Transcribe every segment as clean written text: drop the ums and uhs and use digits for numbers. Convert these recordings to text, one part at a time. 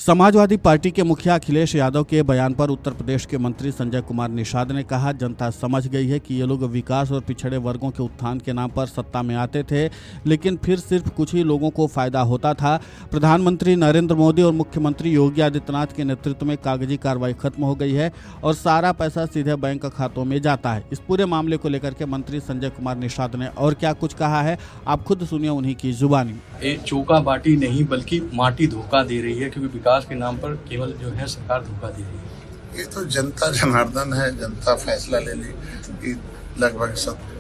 Samajwadi party के मुखिया अखिलेश यादव के बयान पर उत्तर प्रदेश के मंत्री संजय कुमार निषाद ने कहा, जनता समझ गई है कि ये लोग विकास और पिछड़े वर्गों के उत्थान के नाम पर सत्ता में आते थे, लेकिन फिर सिर्फ कुछ ही लोगों को फायदा होता था। प्रधानमंत्री नरेंद्र मोदी और मुख्यमंत्री योगी आदित्यनाथ के नेतृत्व में कागजी कार्रवाई खत्म हो गई है और सारा पैसा सीधे बैंक खातों में जाता है। इस पूरे मामले को लेकर के मंत्री संजय कुमार निषाद ने और क्या कुछ कहा है, आप खुद सुनिए उन्हीं की जुबानी। ये चौका बाटी नहीं बल्कि माटी धोखा दे रही है, क्योंकि विकास के नाम पर केवल जो है सरकार धोखा दे रही है। ये तो जनता जनार्दन है, जनता फैसला ले ली कि लगभग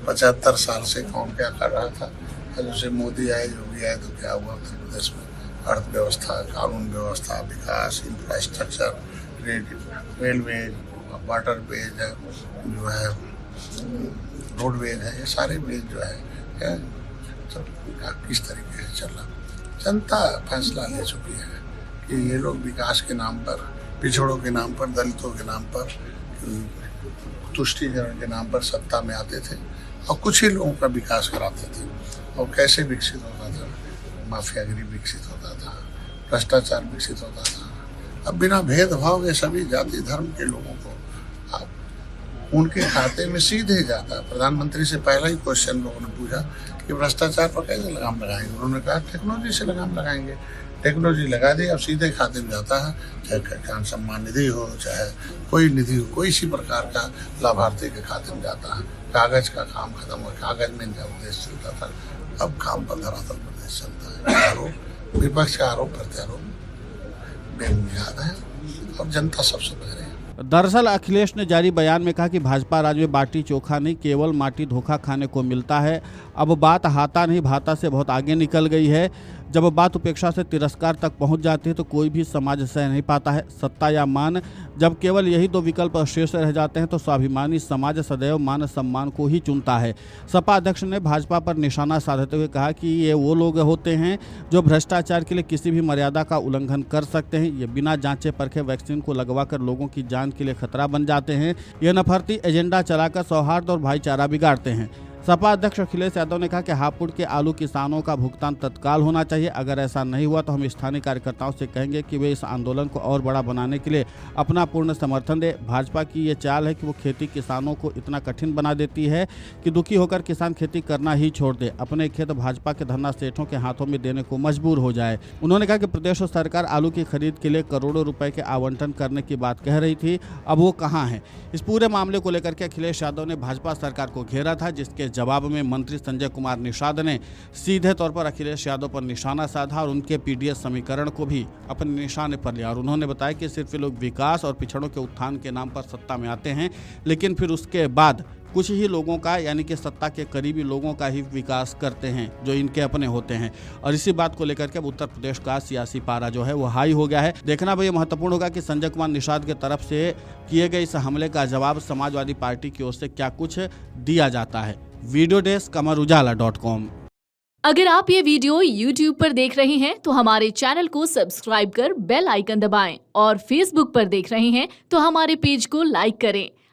75 साल से कौन क्या कर रहा था। जैसे मोदी आए, योगी आए तो क्या हुआ उत्तर प्रदेश में? अर्थव्यवस्था, कानून व्यवस्था, विकास, इंफ्रास्ट्रक्चर, रेलवे, वाटरवेज जो है, रोडवेज है, ये सारे वेज जो है सब किस तरीके से चल रहा। जनता फैसला ले चुकी है कि ये लोग विकास के नाम पर, पिछड़ों के नाम पर, दलितों के नाम पर, तुष्टिकरण के नाम पर सत्ता में आते थे और कुछ ही लोगों का विकास कराते थे। और कैसे विकसित होता था? माफियागिरी विकसित होता था, भ्रष्टाचार विकसित होता था। अब बिना भेदभाव के सभी जाति धर्म के लोगों को उनके खाते में सीधे जाता। प्रधानमंत्री से पहला ही क्वेश्चन लोगों ने पूछा कि भ्रष्टाचार पर कैसे लगाम लगाएंगे? उन्होंने कहा टेक्नोलॉजी से लगाम लगाएंगे। टेक्नोलॉजी लगा दी, अब सीधे खाते में जाता है। चाहे किसान सम्मान निधि हो, चाहे कोई निधि हो, कोई इसी प्रकार का लाभार्थी के खाते में जाता है। कागज का काम खत्म हो, कागज में इनका उद्देश्य चलता था, अब काम पर धरातल प्रदेश चलता है। आरोप, विपक्ष का आरोप प्रत्यारोप बेबुनियाद है और जनता सब समझ रही है। दरअसल अखिलेश ने जारी बयान में कहा कि भाजपा राज में बाटी चोखा नहीं, केवल माटी धोखा खाने को मिलता है। अब बात हाथा नहीं भाता से बहुत आगे निकल गई है। जब बात उपेक्षा से तिरस्कार तक पहुंच जाती है तो कोई भी समाज सह नहीं पाता है। सत्ता या मान, जब केवल यही दो विकल्प शेष रह जाते हैं तो स्वाभिमानी समाज सदैव मान सम्मान को ही चुनता है। सपा अध्यक्ष ने भाजपा पर निशाना साधते हुए कहा कि ये वो लोग होते हैं जो भ्रष्टाचार के लिए किसी भी मर्यादा का उल्लंघन कर सकते हैं। ये बिना जांचे परखे वैक्सीन को लगवाकर लोगों की जान के लिए खतरा बन जाते हैं। ये नफरती एजेंडा चलाकर सौहार्द और भाईचारा बिगाड़ते हैं। सपा अध्यक्ष अखिलेश यादव ने कहा कि हापुड़ के आलू किसानों का भुगतान तत्काल होना चाहिए। अगर ऐसा नहीं हुआ तो हम स्थानीय कार्यकर्ताओं से कहेंगे कि वे इस आंदोलन को और बड़ा बनाने के लिए अपना पूर्ण समर्थन दें। भाजपा की ये चाल है कि वो खेती किसानों को इतना कठिन बना देती है कि दुखी होकर किसान खेती करना ही छोड़ दे, अपने खेत भाजपा के धन्ना सेठों के हाथों में देने को मजबूर हो जाए। उन्होंने कहा कि प्रदेश सरकार आलू की खरीद के लिए करोड़ों रुपए के आवंटन करने की बात कह रही थी, अब वो कहाँ है? इस पूरे मामले को लेकर के अखिलेश यादव ने भाजपा सरकार को घेरा था, जिसके जवाब में मंत्री संजय कुमार निषाद ने सीधे तौर पर अखिलेश यादव पर निशाना साधा और उनके पीडीएस समीकरण को भी अपने निशाने पर लिया। और उन्होंने बताया कि सिर्फ लोग विकास और पिछड़ों के उत्थान के नाम पर सत्ता में आते हैं, लेकिन फिर उसके बाद कुछ ही लोगों का, यानी कि सत्ता के करीबी लोगों का ही विकास करते हैं जो इनके अपने होते हैं। और इसी बात को लेकर के अब उत्तर प्रदेश का सियासी पारा जो है वो हाई हो गया है। देखना भाई महत्वपूर्ण होगा कि संजय कुमार निषाद की तरफ से किए गए इस हमले का जवाब समाजवादी पार्टी की ओर से क्या कुछ दिया जाता है। Video desk amarujala.com। अगर आप ये वीडियो YouTube पर देख रहे हैं तो हमारे चैनल को सब्सक्राइब कर बेल आइकन दबाएं और Facebook पर देख रहे हैं तो हमारे पेज को लाइक करें।